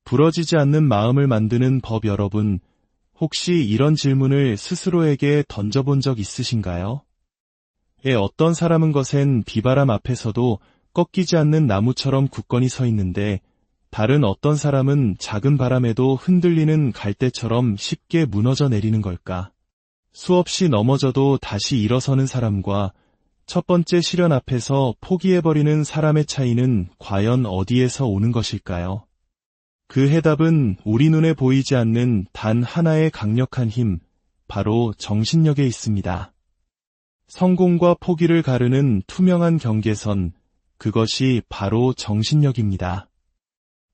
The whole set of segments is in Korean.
부러지지 않는 마음을 만드는 법. 여러분, 혹시 이런 질문을 스스로에게 던져본 적 있으신가요? 어떤 사람은 거센 비바람 앞에서도 꺾이지 않는 나무처럼 굳건히 서 있는데, 다른 어떤 사람은 작은 바람에도 흔들리는 갈대처럼 쉽게 무너져 내리는 걸까? 수없이 넘어져도 다시 일어서는 사람과 첫 번째 시련 앞에서 포기해버리는 사람의 차이는 과연 어디에서 오는 것일까요? 그 해답은 우리 눈에 보이지 않는 단 하나의 강력한 힘, 바로 정신력에 있습니다. 성공과 포기를 가르는 투명한 경계선, 그것이 바로 정신력입니다.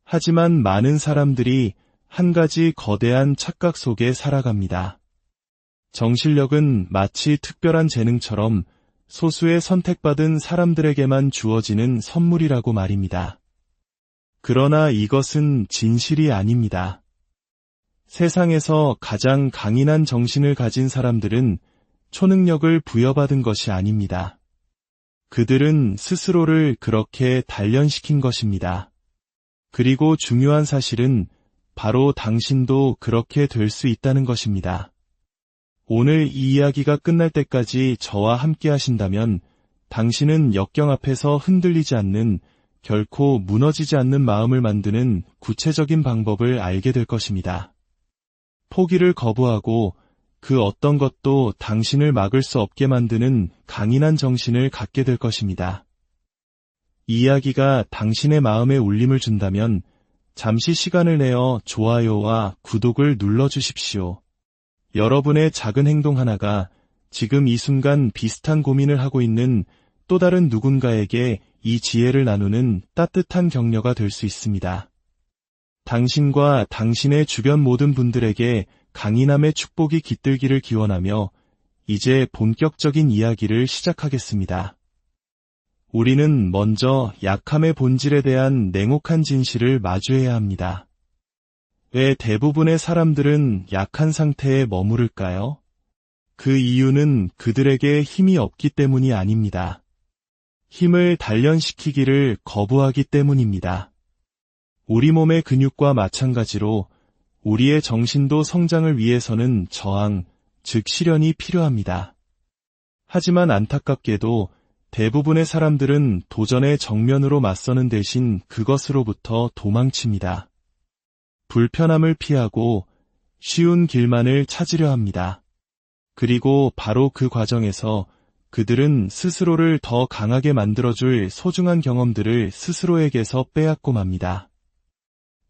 하지만 많은 사람들이 한 가지 거대한 착각 속에 살아갑니다. 정신력은 마치 특별한 재능처럼 소수의 선택받은 사람들에게만 주어지는 선물이라고 말입니다. 그러나 이것은 진실이 아닙니다. 세상에서 가장 강인한 정신을 가진 사람들은 초능력을 부여받은 것이 아닙니다. 그들은 스스로를 그렇게 단련시킨 것입니다. 그리고 중요한 사실은 바로 당신도 그렇게 될 수 있다는 것입니다. 오늘 이 이야기가 끝날 때까지 저와 함께 하신다면 당신은 역경 앞에서 흔들리지 않는, 결코 무너지지 않는 마음을 만드는 구체적인 방법을 알게 될 것입니다. 포기를 거부하고 그 어떤 것도 당신을 막을 수 없게 만드는 강인한 정신을 갖게 될 것입니다. 이 이야기가 당신의 마음에 울림을 준다면 잠시 시간을 내어 좋아요와 구독을 눌러주십시오. 여러분의 작은 행동 하나가 지금 이 순간 비슷한 고민을 하고 있는 또 다른 누군가에게 이 지혜를 나누는 따뜻한 격려가 될 수 있습니다. 당신과 당신의 주변 모든 분들에게 강인함의 축복이 깃들기를 기원하며 이제 본격적인 이야기를 시작하겠습니다. 우리는 먼저 약함의 본질에 대한 냉혹한 진실을 마주해야 합니다. 왜 대부분의 사람들은 약한 상태에 머무를까요? 그 이유는 그들에게 힘이 없기 때문이 아닙니다. 힘을 단련시키기를 거부하기 때문입니다. 우리 몸의 근육과 마찬가지로 우리의 정신도 성장을 위해서는 저항, 즉 시련이 필요합니다. 하지만 안타깝게도 대부분의 사람들은 도전의 정면으로 맞서는 대신 그것으로부터 도망칩니다. 불편함을 피하고 쉬운 길만을 찾으려 합니다. 그리고 바로 그 과정에서 그들은 스스로를 더 강하게 만들어줄 소중한 경험들을 스스로에게서 빼앗고 맙니다.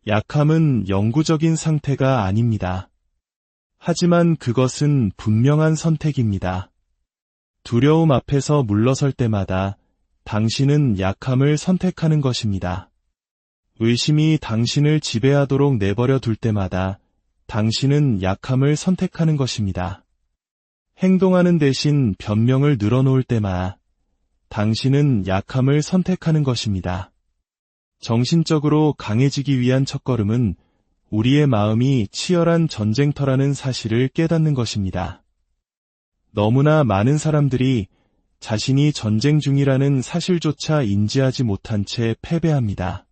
약함은 영구적인 상태가 아닙니다. 하지만 그것은 분명한 선택입니다. 두려움 앞에서 물러설 때마다 당신은 약함을 선택하는 것입니다. 의심이 당신을 지배하도록 내버려 둘 때마다 당신은 약함을 선택하는 것입니다. 행동하는 대신 변명을 늘어놓을 때마다 당신은 약함을 선택하는 것입니다. 정신적으로 강해지기 위한 첫걸음은 우리의 마음이 치열한 전쟁터라는 사실을 깨닫는 것입니다. 너무나 많은 사람들이 자신이 전쟁 중이라는 사실조차 인지하지 못한 채 패배합니다.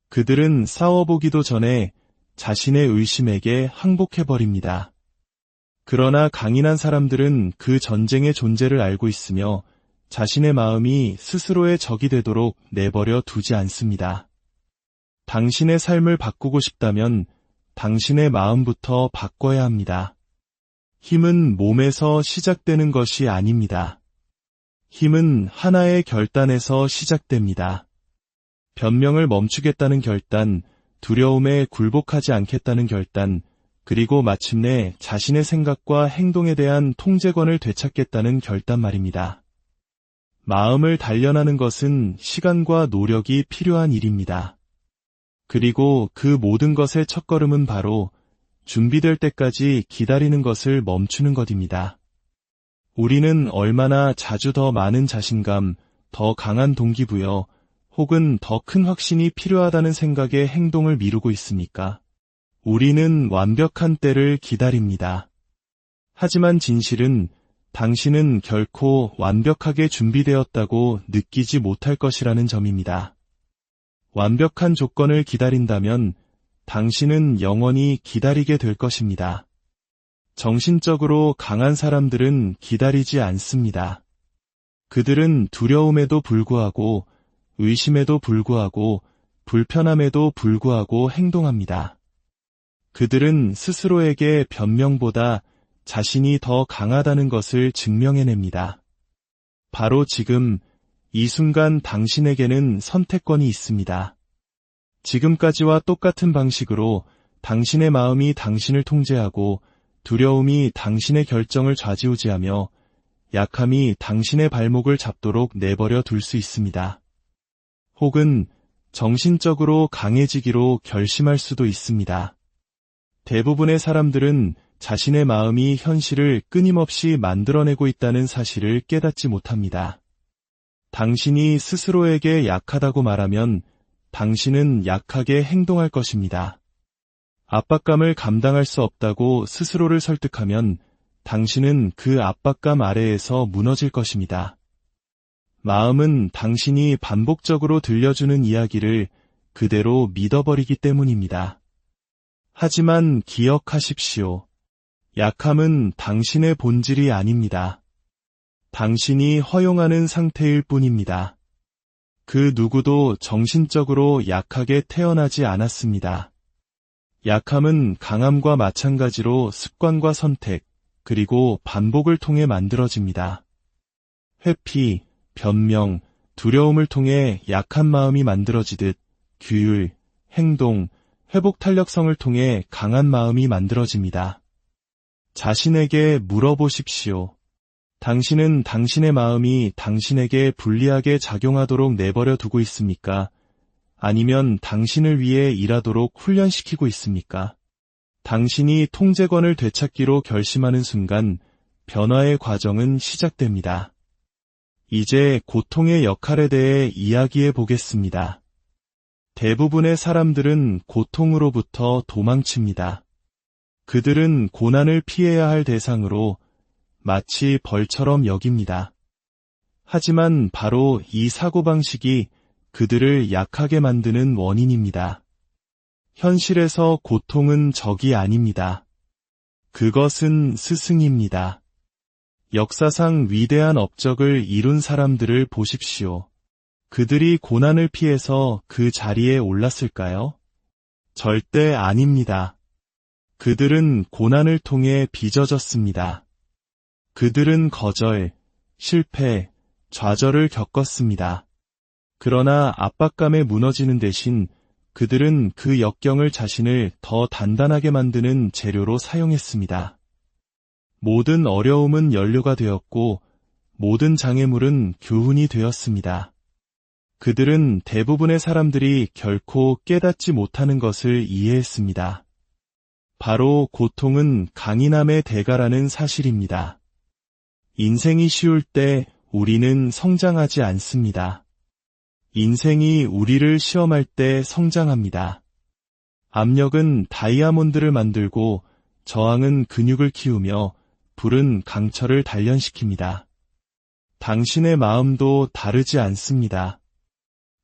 그들은 싸워보기도 전에 자신의 의심에게 항복해버립니다. 그러나 강인한 사람들은 그 전쟁의 존재를 알고 있으며 자신의 마음이 스스로의 적이 되도록 내버려 두지 않습니다. 당신의 삶을 바꾸고 싶다면 당신의 마음부터 바꿔야 합니다. 힘은 몸에서 시작되는 것이 아닙니다. 힘은 하나의 결단에서 시작됩니다. 변명을 멈추겠다는 결단, 두려움에 굴복하지 않겠다는 결단, 그리고 마침내 자신의 생각과 행동에 대한 통제권을 되찾겠다는 결단 말입니다. 마음을 단련하는 것은 시간과 노력이 필요한 일입니다. 그리고 그 모든 것의 첫걸음은 바로 준비될 때까지 기다리는 것을 멈추는 것입니다. 우리는 얼마나 자주 더 많은 자신감, 더 강한 동기부여, 혹은 더 큰 확신이 필요하다는 생각에 행동을 미루고 있습니까? 우리는 완벽한 때를 기다립니다. 하지만 진실은 당신은 결코 완벽하게 준비되었다고 느끼지 못할 것이라는 점입니다. 완벽한 조건을 기다린다면 당신은 영원히 기다리게 될 것입니다. 정신적으로 강한 사람들은 기다리지 않습니다. 그들은 두려움에도 불구하고, 의심에도 불구하고, 불편함에도 불구하고 행동합니다. 그들은 스스로에게 변명보다 자신이 더 강하다는 것을 증명해냅니다. 바로 지금, 이 순간 당신에게는 선택권이 있습니다. 지금까지와 똑같은 방식으로 당신의 마음이 당신을 통제하고 두려움이 당신의 결정을 좌지우지하며 약함이 당신의 발목을 잡도록 내버려 둘 수 있습니다. 혹은 정신적으로 강해지기로 결심할 수도 있습니다. 대부분의 사람들은 자신의 마음이 현실을 끊임없이 만들어내고 있다는 사실을 깨닫지 못합니다. 당신이 스스로에게 약하다고 말하면 당신은 약하게 행동할 것입니다. 압박감을 감당할 수 없다고 스스로를 설득하면 당신은 그 압박감 아래에서 무너질 것입니다. 마음은 당신이 반복적으로 들려주는 이야기를 그대로 믿어버리기 때문입니다. 하지만 기억하십시오. 약함은 당신의 본질이 아닙니다. 당신이 허용하는 상태일 뿐입니다. 그 누구도 정신적으로 약하게 태어나지 않았습니다. 약함은 강함과 마찬가지로 습관과 선택, 그리고 반복을 통해 만들어집니다. 회피, 변명, 두려움을 통해 약한 마음이 만들어지듯 규율, 행동, 회복 탄력성을 통해 강한 마음이 만들어집니다. 자신에게 물어보십시오. 당신은 당신의 마음이 당신에게 불리하게 작용하도록 내버려 두고 있습니까? 아니면 당신을 위해 일하도록 훈련시키고 있습니까? 당신이 통제권을 되찾기로 결심하는 순간 변화의 과정은 시작됩니다. 이제 고통의 역할에 대해 이야기해 보겠습니다. 대부분의 사람들은 고통으로부터 도망칩니다. 그들은 고난을 피해야 할 대상으로 마치 벌처럼 여깁니다. 하지만 바로 이 사고방식이 그들을 약하게 만드는 원인입니다. 현실에서 고통은 적이 아닙니다. 그것은 스승입니다. 역사상 위대한 업적을 이룬 사람들을 보십시오. 그들이 고난을 피해서 그 자리에 올랐을까요? 절대 아닙니다. 그들은 고난을 통해 빚어졌습니다. 그들은 거절, 실패, 좌절을 겪었습니다. 그러나 압박감에 무너지는 대신 그들은 그 역경을 자신을 더 단단하게 만드는 재료로 사용했습니다. 모든 어려움은 연료가 되었고 모든 장애물은 교훈이 되었습니다. 그들은 대부분의 사람들이 결코 깨닫지 못하는 것을 이해했습니다. 바로 고통은 강인함의 대가라는 사실입니다. 인생이 쉬울 때 우리는 성장하지 않습니다. 인생이 우리를 시험할 때 성장합니다. 압력은 다이아몬드를 만들고 저항은 근육을 키우며 불은 강철을 단련시킵니다. 당신의 마음도 다르지 않습니다.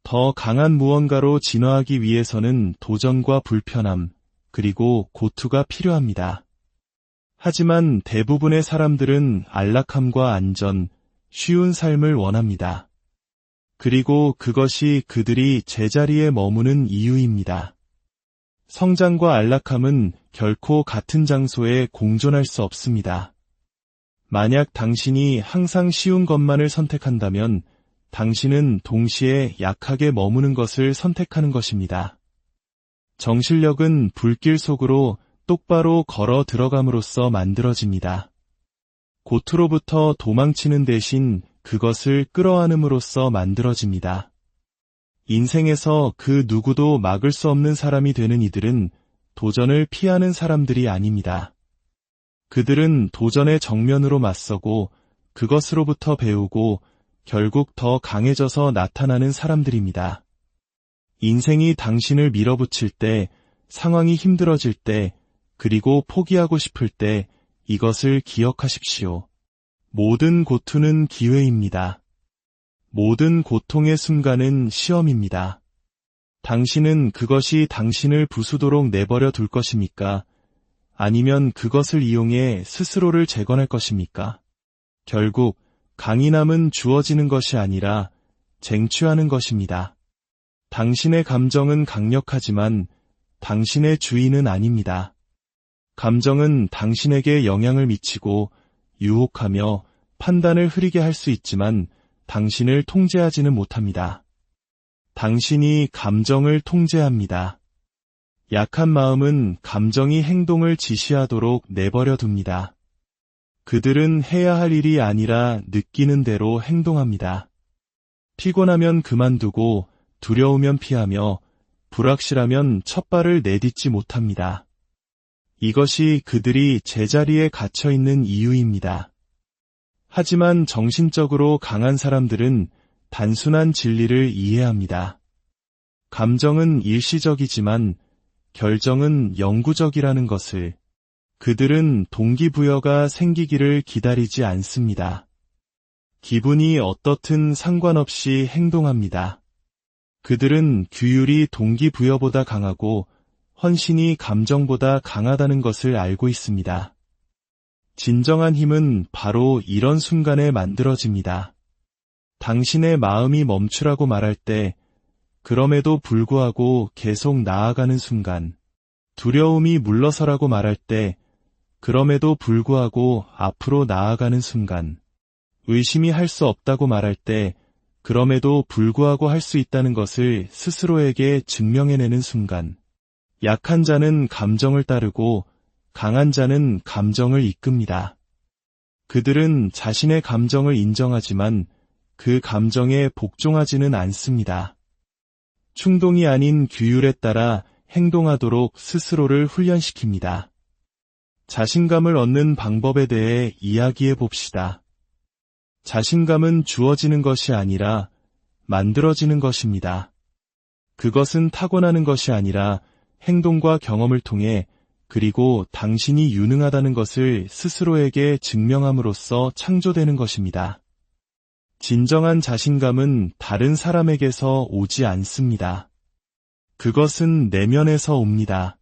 더 강한 무언가로 진화하기 위해서는 도전과 불편함, 그리고 고투가 필요합니다. 하지만 대부분의 사람들은 안락함과 안전, 쉬운 삶을 원합니다. 그리고 그것이 그들이 제자리에 머무는 이유입니다. 성장과 안락함은 결코 같은 장소에 공존할 수 없습니다. 만약 당신이 항상 쉬운 것만을 선택한다면 당신은 동시에 약하게 머무는 것을 선택하는 것입니다. 정신력은 불길 속으로 똑바로 걸어 들어감으로써 만들어집니다. 고투로부터 도망치는 대신 그것을 끌어안음으로써 만들어집니다. 인생에서 그 누구도 막을 수 없는 사람이 되는 이들은 도전을 피하는 사람들이 아닙니다. 그들은 도전의 정면으로 맞서고 그것으로부터 배우고 결국 더 강해져서 나타나는 사람들입니다. 인생이 당신을 밀어붙일 때, 상황이 힘들어질 때, 그리고 포기하고 싶을 때 이것을 기억하십시오. 모든 고투는 기회입니다. 모든 고통의 순간은 시험입니다. 당신은 그것이 당신을 부수도록 내버려 둘 것입니까? 아니면 그것을 이용해 스스로를 재건할 것입니까? 결국 강인함은 주어지는 것이 아니라 쟁취하는 것입니다. 당신의 감정은 강력하지만 당신의 주인은 아닙니다. 감정은 당신에게 영향을 미치고 유혹하며 판단을 흐리게 할 수 있지만 당신을 통제하지는 못합니다. 당신이 감정을 통제합니다. 약한 마음은 감정이 행동을 지시하도록 내버려 둡니다. 그들은 해야 할 일이 아니라 느끼는 대로 행동합니다. 피곤하면 그만두고 두려우면 피하며 불확실하면 첫 발을 내딛지 못합니다. 이것이 그들이 제자리에 갇혀 있는 이유입니다. 하지만 정신적으로 강한 사람들은 단순한 진리를 이해합니다. 감정은 일시적이지만 결정은 영구적이라는 것을. 그들은 동기부여가 생기기를 기다리지 않습니다. 기분이 어떻든 상관없이 행동합니다. 그들은 규율이 동기부여보다 강하고 헌신이 감정보다 강하다는 것을 알고 있습니다. 진정한 힘은 바로 이런 순간에 만들어집니다. 당신의 마음이 멈추라고 말할 때, 그럼에도 불구하고 계속 나아가는 순간, 두려움이 물러서라고 말할 때, 그럼에도 불구하고 앞으로 나아가는 순간, 의심이 할 수 없다고 말할 때, 그럼에도 불구하고 할 수 있다는 것을 스스로에게 증명해내는 순간, 약한 자는 감정을 따르고 강한 자는 감정을 이끕니다. 그들은 자신의 감정을 인정하지만 그 감정에 복종하지는 않습니다. 충동이 아닌 규율에 따라 행동하도록 스스로를 훈련시킵니다. 자신감을 얻는 방법에 대해 이야기해 봅시다. 자신감은 주어지는 것이 아니라 만들어지는 것입니다. 그것은 타고나는 것이 아니라 행동과 경험을 통해 그리고 당신이 유능하다는 것을 스스로에게 증명함으로써 창조되는 것입니다. 진정한 자신감은 다른 사람에게서 오지 않습니다. 그것은 내면에서 옵니다.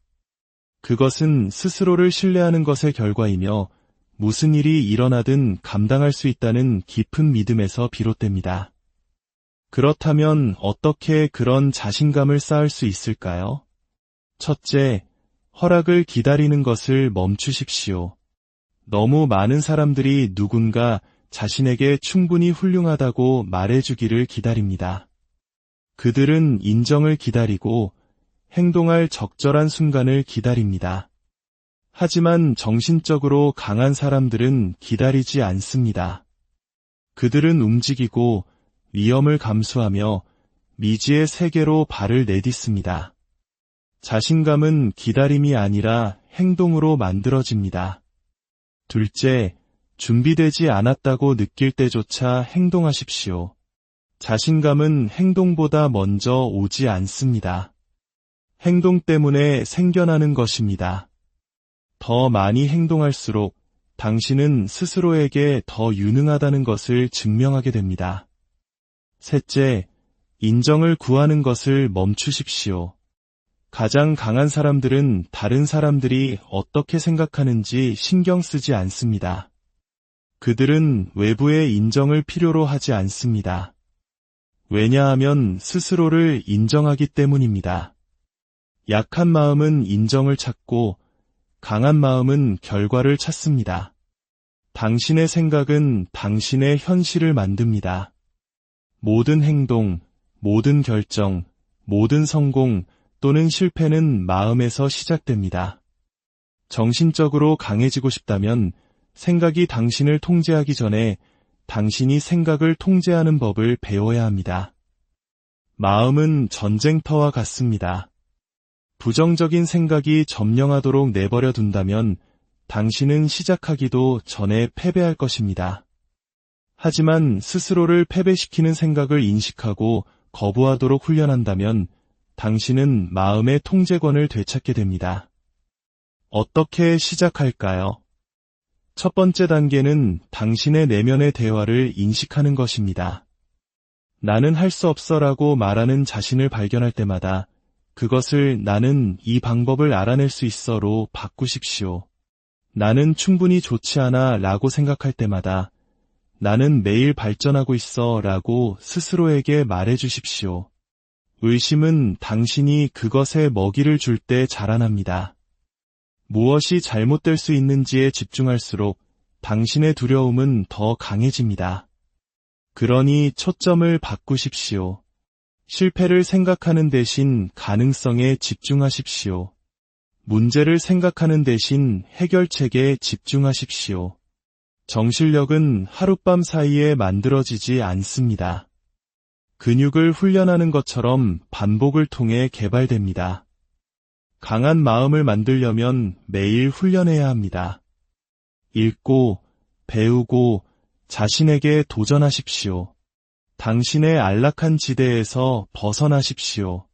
그것은 스스로를 신뢰하는 것의 결과이며 무슨 일이 일어나든 감당할 수 있다는 깊은 믿음에서 비롯됩니다. 그렇다면 어떻게 그런 자신감을 쌓을 수 있을까요? 첫째, 허락을 기다리는 것을 멈추십시오. 너무 많은 사람들이 누군가 자신에게 충분히 훌륭하다고 말해주기를 기다립니다. 그들은 인정을 기다리고 행동할 적절한 순간을 기다립니다. 하지만 정신적으로 강한 사람들은 기다리지 않습니다. 그들은 움직이고 위험을 감수하며 미지의 세계로 발을 내딛습니다. 자신감은 기다림이 아니라 행동으로 만들어집니다. 둘째, 준비되지 않았다고 느낄 때조차 행동하십시오. 자신감은 행동보다 먼저 오지 않습니다. 행동 때문에 생겨나는 것입니다. 더 많이 행동할수록 당신은 스스로에게 더 유능하다는 것을 증명하게 됩니다. 셋째, 인정을 구하는 것을 멈추십시오. 가장 강한 사람들은 다른 사람들이 어떻게 생각하는지 신경 쓰지 않습니다. 그들은 외부의 인정을 필요로 하지 않습니다. 왜냐하면 스스로를 인정하기 때문입니다. 약한 마음은 인정을 찾고 강한 마음은 결과를 찾습니다. 당신의 생각은 당신의 현실을 만듭니다. 모든 행동, 모든 결정, 모든 성공 또는 실패는 마음에서 시작됩니다. 정신적으로 강해지고 싶다면 생각이 당신을 통제하기 전에 당신이 생각을 통제하는 법을 배워야 합니다. 마음은 전쟁터와 같습니다. 부정적인 생각이 점령하도록 내버려 둔다면 당신은 시작하기도 전에 패배할 것입니다. 하지만 스스로를 패배시키는 생각을 인식하고 거부하도록 훈련한다면 당신은 마음의 통제권을 되찾게 됩니다. 어떻게 시작할까요? 첫 번째 단계는 당신의 내면의 대화를 인식하는 것입니다. 나는 할 수 없어라고 말하는 자신을 발견할 때마다 그것을 나는 이 방법을 알아낼 수 있어로 바꾸십시오. 나는 충분히 좋지 않아 라고 생각할 때마다 나는 매일 발전하고 있어 라고 스스로에게 말해 주십시오. 의심은 당신이 그것에 먹이를 줄 때 자라납니다. 무엇이 잘못될 수 있는지에 집중할수록 당신의 두려움은 더 강해집니다. 그러니 초점을 바꾸십시오. 실패를 생각하는 대신 가능성에 집중하십시오. 문제를 생각하는 대신 해결책에 집중하십시오. 정신력은 하룻밤 사이에 만들어지지 않습니다. 근육을 훈련하는 것처럼 반복을 통해 개발됩니다. 강한 마음을 만들려면 매일 훈련해야 합니다. 읽고, 배우고, 자신에게 도전하십시오. 당신의 안락한 지대에서 벗어나십시오.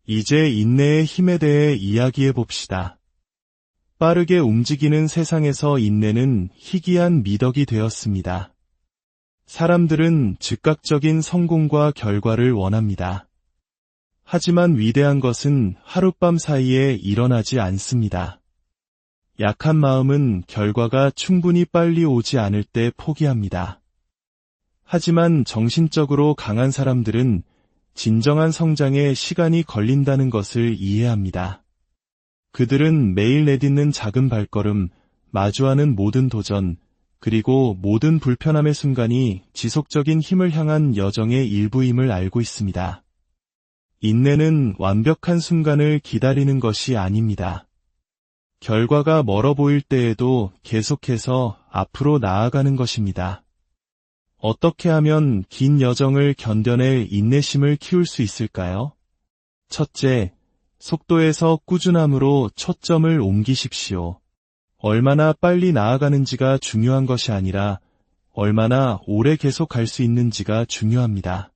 이제 인내의 힘에 대해 이야기해 봅시다. 빠르게 움직이는 세상에서 인내는 희귀한 미덕이 되었습니다. 사람들은 즉각적인 성공과 결과를 원합니다. 하지만 위대한 것은 하룻밤 사이에 일어나지 않습니다. 약한 마음은 결과가 충분히 빨리 오지 않을 때 포기합니다. 하지만 정신적으로 강한 사람들은 진정한 성장에 시간이 걸린다는 것을 이해합니다. 그들은 매일 내딛는 작은 발걸음, 마주하는 모든 도전, 그리고 모든 불편함의 순간이 지속적인 힘을 향한 여정의 일부임을 알고 있습니다. 인내는 완벽한 순간을 기다리는 것이 아닙니다. 결과가 멀어 보일 때에도 계속해서 앞으로 나아가는 것입니다. 어떻게 하면 긴 여정을 견뎌낼 인내심을 키울 수 있을까요? 첫째, 속도에서 꾸준함으로 초점을 옮기십시오. 얼마나 빨리 나아가는지가 중요한 것이 아니라 얼마나 오래 계속 갈 수 있는지가 중요합니다.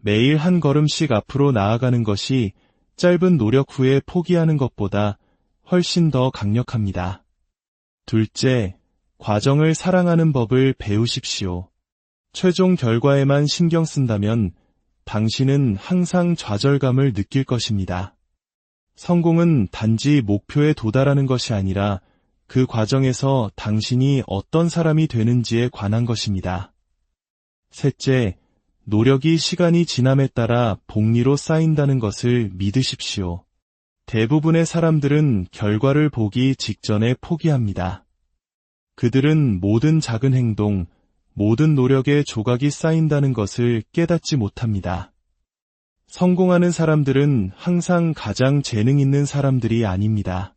매일 한 걸음씩 앞으로 나아가는 것이 짧은 노력 후에 포기하는 것보다 훨씬 더 강력합니다. 둘째, 과정을 사랑하는 법을 배우십시오. 최종 결과에만 신경 쓴다면 당신은 항상 좌절감을 느낄 것입니다. 성공은 단지 목표에 도달하는 것이 아니라 그 과정에서 당신이 어떤 사람이 되는지에 관한 것입니다. 셋째, 노력이 시간이 지남에 따라 복리로 쌓인다는 것을 믿으십시오. 대부분의 사람들은 결과를 보기 직전에 포기합니다. 그들은 모든 작은 행동, 모든 노력의 조각이 쌓인다는 것을 깨닫지 못합니다. 성공하는 사람들은 항상 가장 재능 있는 사람들이 아닙니다.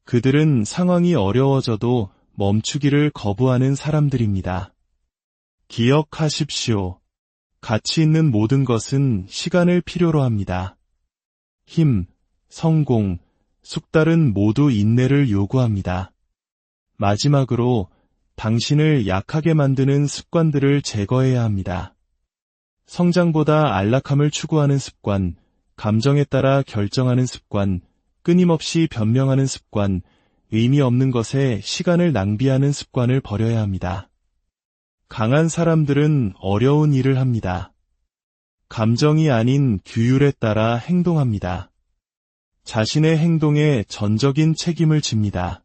그들은 상황이 어려워져도 멈추기를 거부하는 사람들입니다. 기억하십시오. 가치 있는 모든 것은 시간을 필요로 합니다. 힘, 성공, 숙달은 모두 인내를 요구합니다. 마지막으로 당신을 약하게 만드는 습관들을 제거해야 합니다. 성장보다 안락함을 추구하는 습관, 감정에 따라 결정하는 습관, 끊임없이 변명하는 습관, 의미 없는 것에 시간을 낭비하는 습관을 버려야 합니다. 강한 사람들은 어려운 일을 합니다. 감정이 아닌 규율에 따라 행동합니다. 자신의 행동에 전적인 책임을 집니다.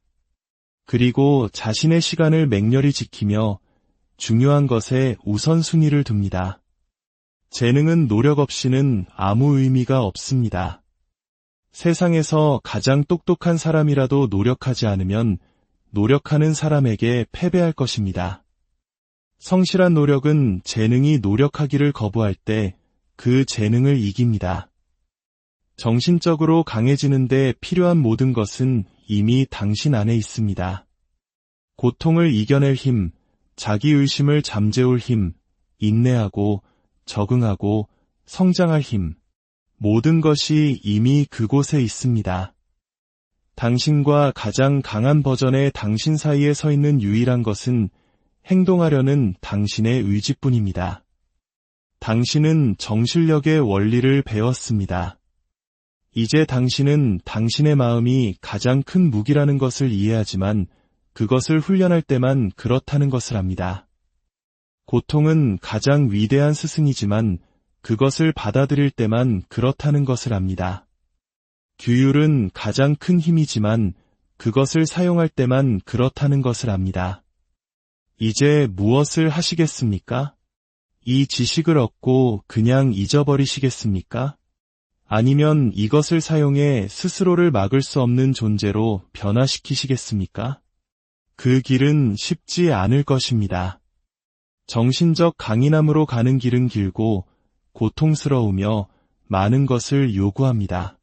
그리고 자신의 시간을 맹렬히 지키며 중요한 것에 우선순위를 둡니다. 재능은 노력 없이는 아무 의미가 없습니다. 세상에서 가장 똑똑한 사람이라도 노력하지 않으면 노력하는 사람에게 패배할 것입니다. 성실한 노력은 재능이 노력하기를 거부할 때 그 재능을 이깁니다. 정신적으로 강해지는데 필요한 모든 것은 이미 당신 안에 있습니다. 고통을 이겨낼 힘, 자기의심을 잠재울 힘, 인내하고 적응하고 성장할 힘, 모든 것이 이미 그곳에 있습니다. 당신과 가장 강한 버전의 당신 사이에 서 있는 유일한 것은 행동하려는 당신의 의지뿐입니다. 당신은 정신력의 원리를 배웠습니다. 이제 당신은 당신의 마음이 가장 큰 무기라는 것을 이해하지만 그것을 훈련할 때만 그렇다는 것을 압니다. 고통은 가장 위대한 스승이지만 그것을 받아들일 때만 그렇다는 것을 압니다. 규율은 가장 큰 힘이지만 그것을 사용할 때만 그렇다는 것을 압니다. 이제 무엇을 하시겠습니까? 이 지식을 얻고 그냥 잊어버리시겠습니까? 아니면 이것을 사용해 스스로를 막을 수 없는 존재로 변화시키시겠습니까? 그 길은 쉽지 않을 것입니다. 정신적 강인함으로 가는 길은 길고 고통스러우며 많은 것을 요구합니다.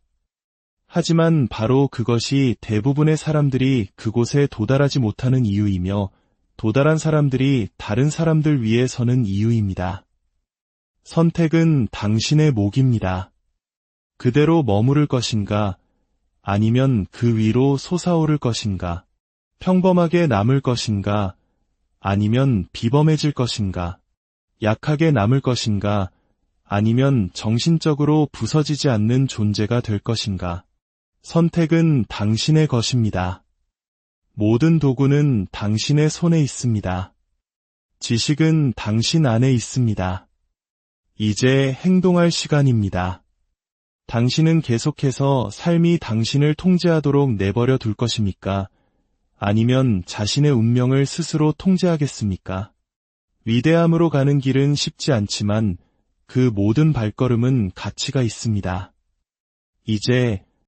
하지만 바로 그것이 대부분의 사람들이 그곳에 도달하지 못하는 이유이며 도달한 사람들이 다른 사람들 위에 서는 이유입니다. 선택은 당신의 몫입니다. 그대로 머무를 것인가, 아니면 그 위로 솟아오를 것인가, 평범하게 남을 것인가, 아니면 비범해질 것인가, 약하게 남을 것인가, 아니면 정신적으로 부서지지 않는 존재가 될 것인가. 선택은 당신의 것입니다. 모든 도구는 당신의 손에 있습니다. 지식은 당신 안에 있습니다. 이제 행동할 시간입니다. 당신은 계속해서 삶이 당신을 통제하도록 내버려 둘 것입니까? 아니면 자신의 운명을 스스로 통제하겠습니까? 위대함으로 가는 길은 쉽지 않지만 그 모든 발걸음은 가치가 있습니다. 이제